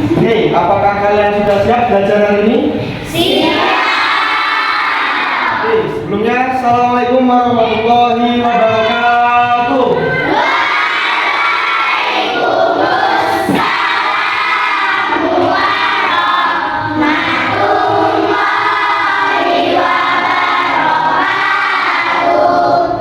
Oke, apakah kalian sudah siap belajar hari ini? Siap. Oke, sebelumnya Assalamualaikum warahmatullahi wabarakatuh.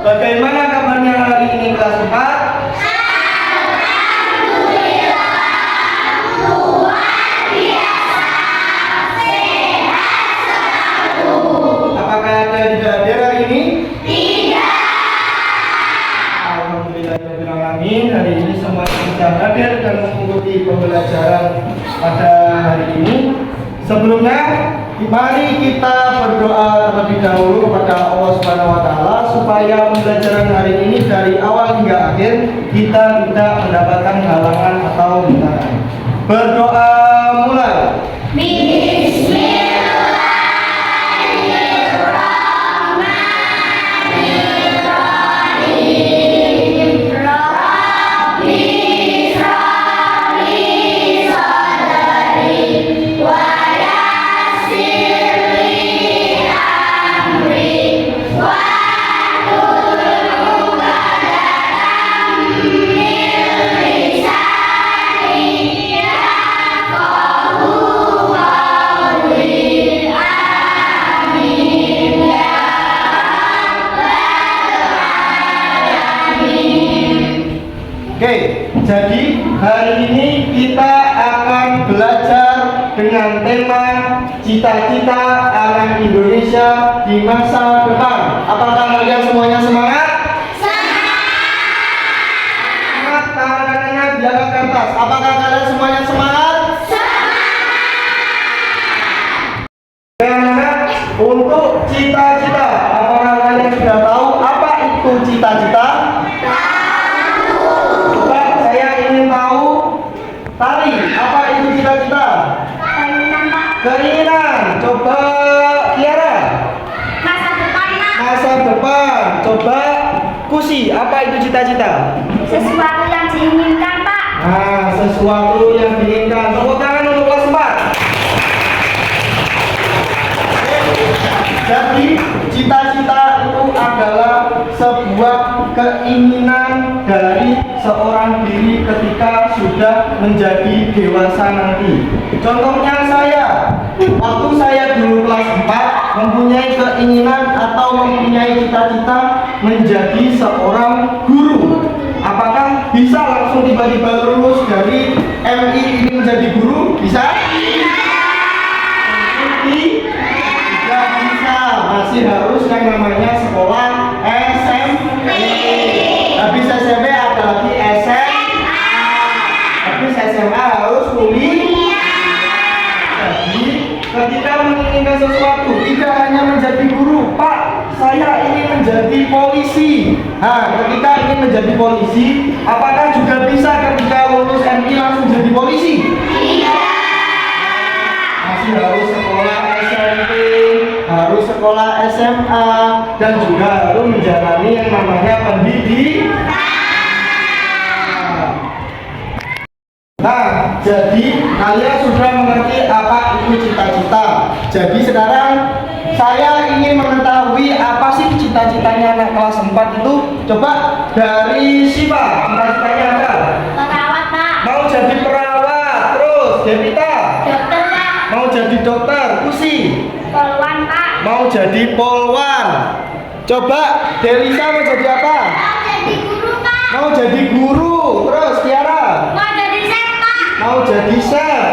Bagaimana kabarnya hari ini kelas 4? Apakah ada yang tidak hadir hari ini? Tidak. Alhamdulillahirrahmanirrahim. Hari ini semua bisa hadir dan mengikuti pembelajaran pada hari ini. Sebelumnya, mari kita berdoa terlebih dahulu kepada Allah Subhanahu wa taala supaya pembelajaran hari ini dari awal hingga akhir kita tidak mendapatkan halangan atau rintangan. Berdoa mulai. Oke, jadi hari ini kita akan belajar dengan tema cita-cita anak Indonesia di masa depan. Apakah kalian semuanya semangat? Semangat, tangan kanannya diangkat ke atas. Apakah kalian semuanya semangat? Semangat. Untuk cita-cita, apakah kalian sudah tahu apa itu cita-cita? Tari, apa itu cita-cita? Keinginan. Coba Tiara. Masa depan, Pak. Masa depan. Coba Kusi, apa itu cita-cita? Sesuatu yang diinginkan, Pak. Nah, sesuatu yang diinginkan. Tepuk tangan untuk kelas 4. Jadi, cita-cita itu adalah sebuah keinginan dari seorang diri ketika sudah menjadi dewasa nanti. Contohnya saya, waktu saya dulu kelas 4 mempunyai keinginan atau mempunyai cita-cita menjadi seorang guru. Apakah bisa langsung tiba-tiba lulus dari MI ini menjadi guru? Bisa? Tidak bisa, masih harus yang namanya sekolah SMP. Habis SMP ada lagi SMA. Habis SMA harus kuliah. Jadi ketika menginginkan sesuatu tidak hanya menjadi guru, Pak, saya ingin menjadi polisi. Nah, ketika ingin menjadi polisi, apakah juga bisa ketika lulus MI langsung jadi polisi? Tidak. Masih harus sekolah SMP, harus sekolah SMA, dan juga harus menjalani yang namanya pendidikan. Nah, jadi kalian sudah mengerti apa itu cita-cita. Jadi sekarang saya ingin mengetahui apa sih cita-citanya anak kelas 4 itu. Coba dari Siva, cita-citanya apa? Perawat, Pak. Mau jadi perawat. Terus Devita Dokter, Pak. mau jadi dokter. Kusi Polwan, Pak. mau jadi polwan. Coba Delisa mau jadi apa? Mau jadi guru, Pak. Mau jadi guru. Terus Tiara Mau jadi chef, Pak. mau jadi chef.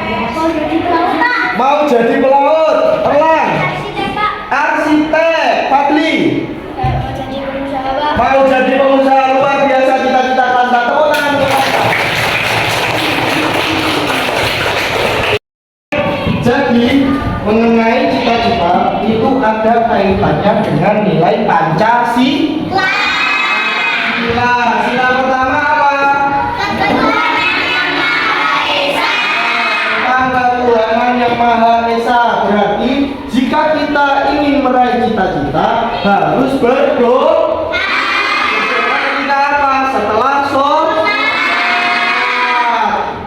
Mau jadi pelaut, Pak. Mau jadi pelaut. Erlang Arsitek, Pak. arsitek. Fadli Mau jadi pengusaha, Pak. mau jadi pengusaha. Luar biasa cita-cita kelas 1. Tepuk tangan untuk mereka. Jadi mengenai cita-cita itu ada kaitannya dengan nilai Pancasila. Sila pertama apa? Tentang Ketuhanan Yang Maha Esa. Berarti jika kita ingin meraih cita-cita harus berdoa. Berdoa kita apa? Setelah sholat.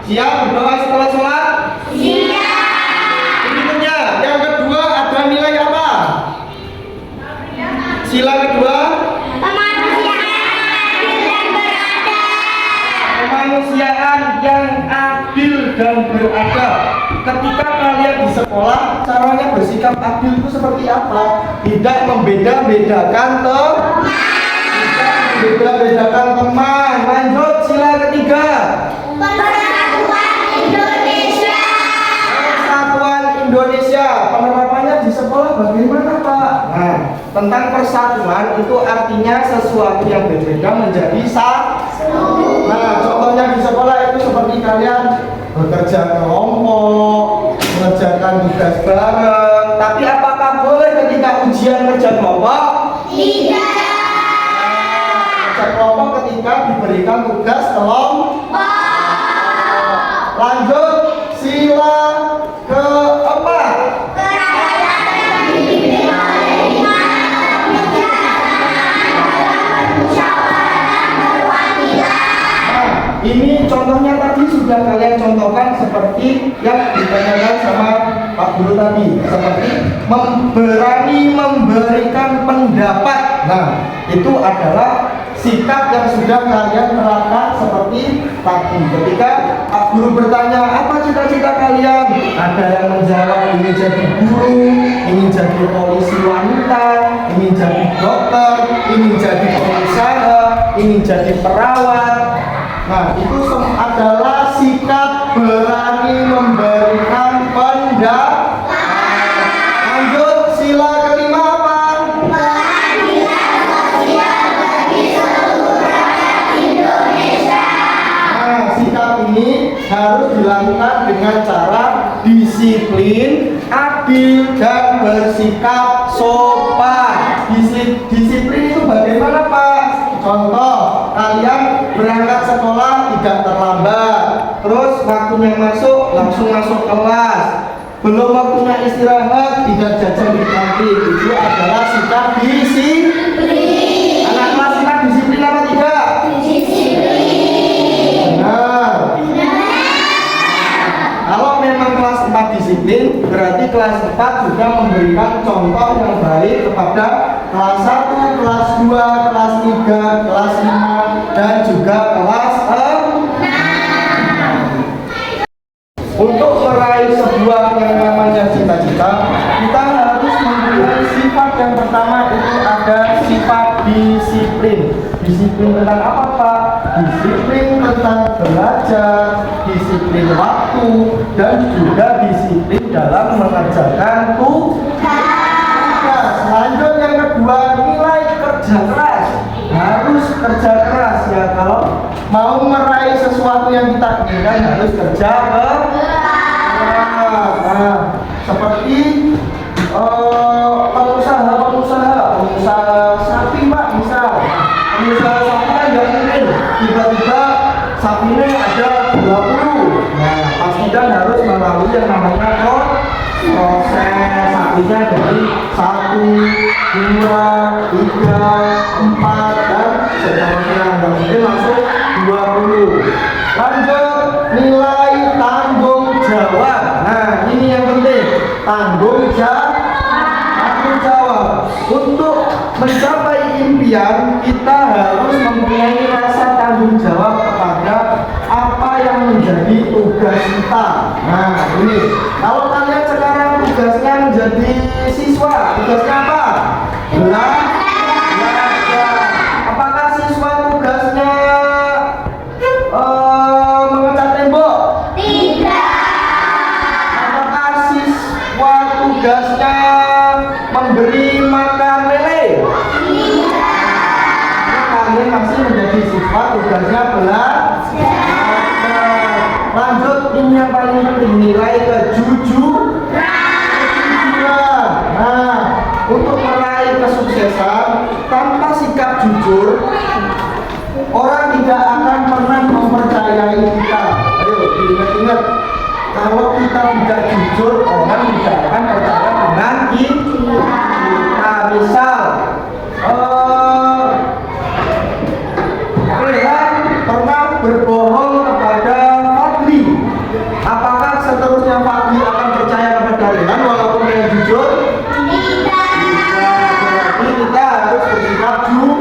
Siap berdoa kemanusiaan yang adil dan beradab. Ketika kalian di sekolah, caranya bersikap adil itu seperti apa? Tidak membeda-bedakan teman. Tidak membeda-bedakan teman. Lanjut, sila ketiga. Persatuan Indonesia. Persatuan Indonesia. Penerapannya di sekolah bagaimana, Pak? Nah, tentang persatuan itu artinya sesuatu yang berbeda menjadi satu. Nah, contohnya di sekolah itu seperti kalian bekerja kelompok, mengerjakan tugas bareng. Tapi apakah boleh ketika ujian kerja kelompok? Tidak. Kerja kelompok ketika diberikan tugas kelompok. Lanjut, sila keempat. Ini contohnya tadi sudah kalian contohkan seperti yang ditanyakan sama Pak Guru tadi, seperti berani memberikan pendapat. Nah, itu adalah sikap yang sudah kalian terapkan seperti tadi. Ketika Pak Guru bertanya, apa cita-cita kalian? Ada yang menjawab ingin jadi guru, ingin jadi polisi wanita, ingin jadi dokter, ingin jadi pengusaha, ingin jadi perawat. Nah, itu adalah sikap berani memberikan pendapat. Lanjut, sila kelima apa? Keadilan sosial bagi seluruh rakyat Indonesia. Nah, sikap ini harus dilakukan dengan cara disiplin, adil, dan bersikap sopan. Disiplin itu bagaimana, Pak? Contoh, kalian berangkat sekolah tidak terlambat, terus waktunya masuk langsung masuk kelas, belum waktunya istirahat tidak jajan di kantin. Itu adalah sikap disiplin. Anak kelas 5 disiplin apa tidak? Benar. Kalau memang kelas 4 disiplin, berarti kelas 4 juga memberikan contoh yang baik kepada kelas 1, kelas 2, kelas 3, kelas 5, dan juga kelas 6. Untuk meraih sebuah yang namanya cita-cita, kita harus mempunyai sifat yang pertama, itu ada sifat disiplin. Disiplin tentang apa, Pak? Disiplin tentang belajar, disiplin waktu, dan juga disiplin dalam mengerjakan tugas. Lanjut, yang kedua, nilai kerja keras. Harus kerja keras ya, kalau mau meraih sesuatu yang kita inginkan harus kerja keras. Nah, seperti pengusaha sapi, Pak, misal pengusaha sapi kan nggak mungkin tiba-tiba sapinya ada 20. Nah, pasti kan harus melalui yang namanya proses sapinya dari 1, 2, 3, 4 dan seterusnya. Nggak mungkin langsung 20. Lanjut, nilai tanggung jawab. Nah, ini yang penting, tanggung jawab. Untuk mencapai impian, kita harus mempunyai rasa tanggung jawab kepada apa yang menjadi tugas kita. Nah, ini kalau kalian sekarang tugasnya menjadi siswa, tugasnya apa? Belajar. Apakah siswa tugasnya mengecat tembok? Tidak. Apakah siswa tugasnya memberi makan lele? Tidak. Kalian masih menjadi siswa, tugasnya belajar. Lanjut, ini yang paling penting, nilai kejujuran. Nah, untuk meraih kesuksesan tanpa sikap jujur, orang tidak akan pernah mempercayai kita. Ayo diingat-ingat, kalau kita tidak jujur, orang tidak akan percaya dengan kita. Misal Rehan pernah berbohong kepada Fadli. Apakah seterusnya Fadli akan percaya kepada Rehan walaupun dia jujur? Tidak. Berarti kita harus bersikap jujur.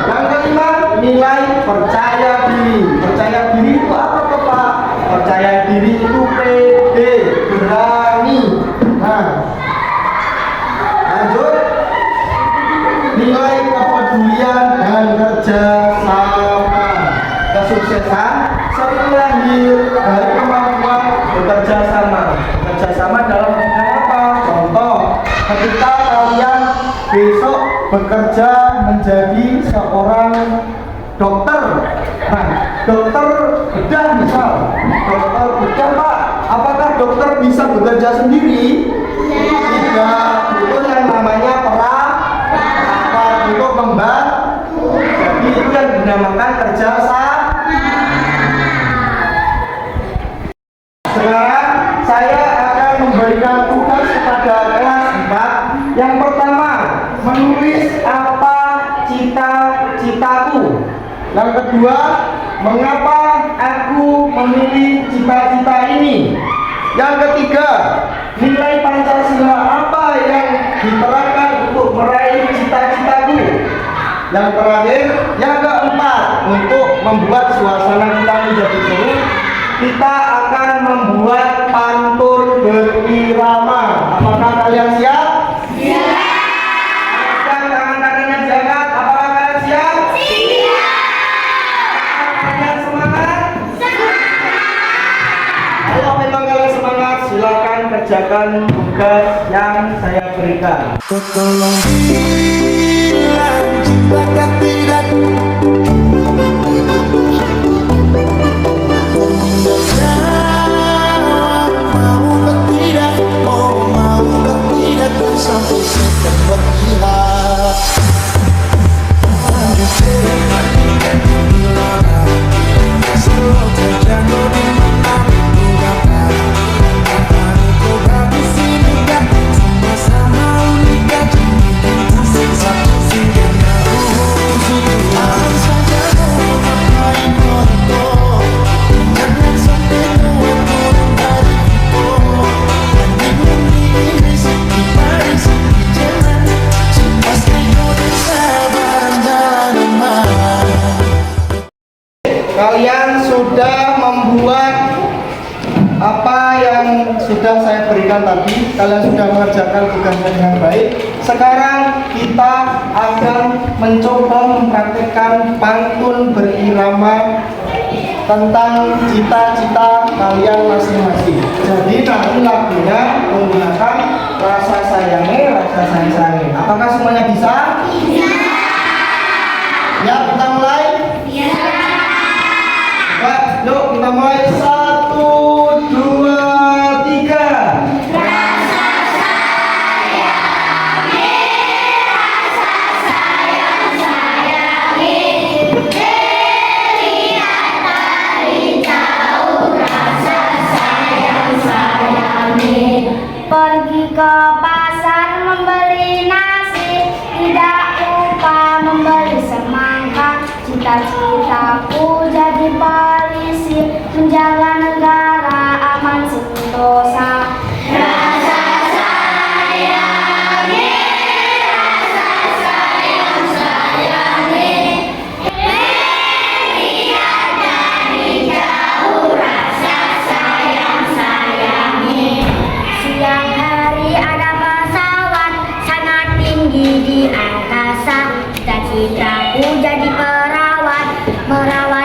Yang kelima, nilai percaya bekerja sama. Kesuksesan sering lahir dari kemampuan bekerja sama. Bekerja sama dalam bidang apa? Contoh, ketika kalian besok bekerja menjadi seorang dokter. Nah, dokter bedah misal, dokter bedah Pak, apakah dokter bisa bekerja sendiri? Tidak, itu yang namanya perawat untuk membantu. Jadi itu yang dinamakan kerja sama. Sekarang saya akan memberikan tugas kepada kelas 4. Yang pertama, menulis apa cita-citaku. Yang kedua, mengapa aku memilih cita-cita ini. Yang ketiga, nilai Pancasila apa yang diterapkan untuk meraih cita-citaku. Yang terakhir, yang keempat, untuk membuat suasana kita menjadi seru, kita akan membuat pantun berirama. Apakah kalian siap? Siap. Tangan kakinya diangkat. Apakah kalian siap? Siap. Kalian semangat? Semangat. Kalau memang kalian semangat, silakan kerjakan tugas yang saya berikan. Tolong bilang jika tidak sampai kita berpihak. Kalian sudah membuat apa yang sudah saya berikan tadi. Kalian sudah mengerjakan tugasnya dengan baik. Sekarang kita akan mencoba mempraktikkan pantun berirama tentang cita-cita kalian masing-masing. Jadi nanti lagunya menggunakan rasa sayangi. Apakah semuanya bisa? Bisa. Ya, kita mulai. Baik, yuk kita mulai. 1, 2, 3. Pergi ke pasar membeli nasi, tidak lupa membeli semangka. Cita-citaku jadi polisi, menjaga negara aman sentosa. Rasa sayangi, lihat dari jauh, rasa sayangi. Siang hari ada pesawat sangat tinggi di angkasa. Cita-citaku jadi perawat, merawat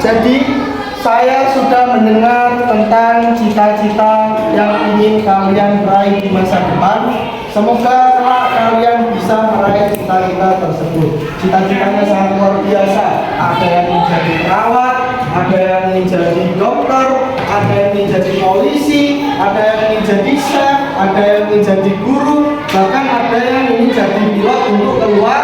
jadi saya sudah mendengar tentang cita-cita yang ingin kalian raih di masa depan. Semoga kelak kalian bisa meraih cita-cita tersebut. Cita-citanya sangat luar biasa. Ada yang ingin jadi perawat, ada yang ingin jadi dokter, ada yang ingin jadi polisi, ada yang ingin jadi chef, ada yang ingin jadi guru, bahkan ada yang ingin jadi pilot untuk keluar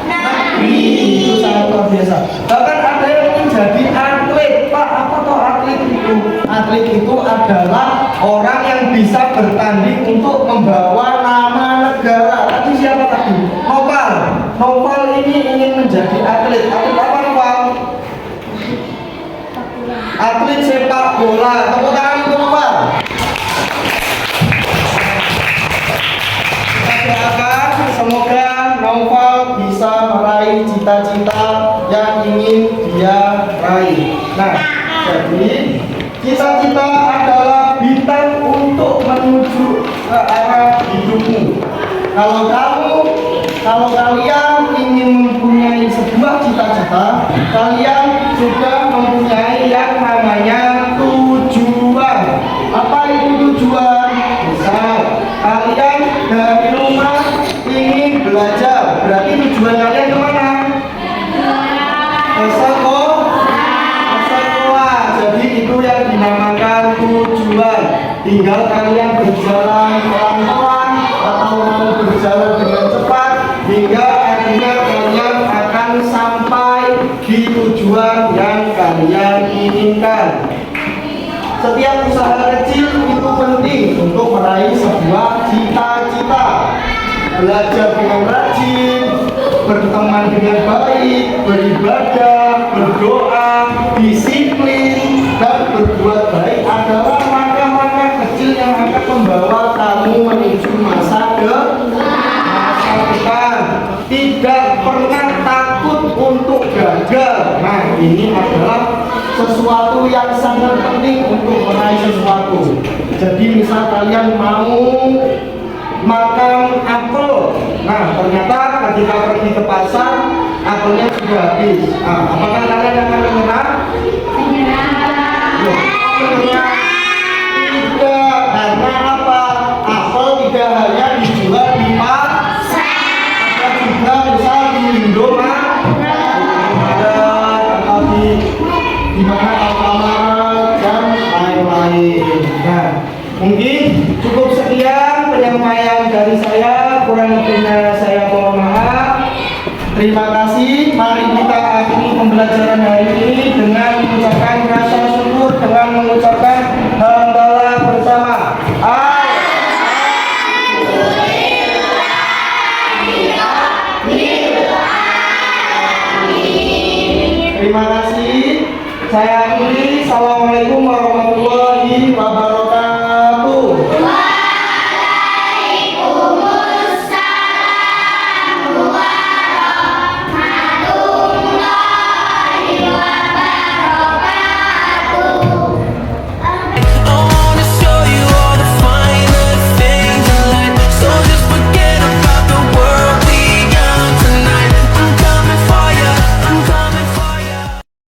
negeri. Itu sangat luar biasa. Bahkan ada yang ingin jadi atlet. Pak, apa toh atlet itu? Atlet itu adalah orang yang bisa bertanding untuk membawa nama negara. Tadi siapa tadi? Noval. Noval ini ingin menjadi atlet. Atlet apa Noval? Atlet sepak bola. Tepuk tangan untuk Noval. Kita doakan semoga Noval bisa meraih cita-cita yang ingin dia raih. Nah, jadi cita-cita adalah bintang untuk menuju ke arah hidupmu. Kalau kalian ingin mempunyai sebuah cita-cita, kalian sudah mempunyai yang namanya tujuan. Apa itu tujuan? Misal kalian dari rumah ingin belajar, berarti tujuan kalian kemana? Ke sekolah. Jadi itu yang dinamakan tujuan. Tinggal kalian berjalan pelan-pelan atau mau berjalan dengan cepat hingga akhirnya kalian akan sampai di tujuan yang kalian inginkan. Setiap usaha kecil itu penting untuk meraih sebuah cita-cita. Belajar dengan rajin, berteman dengan baik, beribadah, berdoa, disiplin, dan berbuat baik adalah langkah-langkah kecil yang akan membawa kamu menuju masa depan. Tidak pernah takut untuk gagal. Nah, ini adalah sesuatu yang sangat penting untuk meraih sesuatu. Jadi misal kalian mau makan apel, nah ternyata ketika pergi ke pasar apelnya sudah habis. Nah, apakah kalian akan menyerah? Menyerah? Tidak, karena apa? Apel tidak hanya dijual di pasar, ada juga misal di Indomaret, atau di mana Alfamart dan lain-lain. Nah, mungkin cukup sekian penyampaian dari saya, kurang lebihnya saya mohon maaf. Terima kasih. Mari kita akhiri pembelajaran hari ini dengan mengucapkan rasa syukur, dengan mengucapkan hamdalah bersama. Terima kasih. Saya akhiri. Assalamualaikum warahmatullahi wabarakatuh.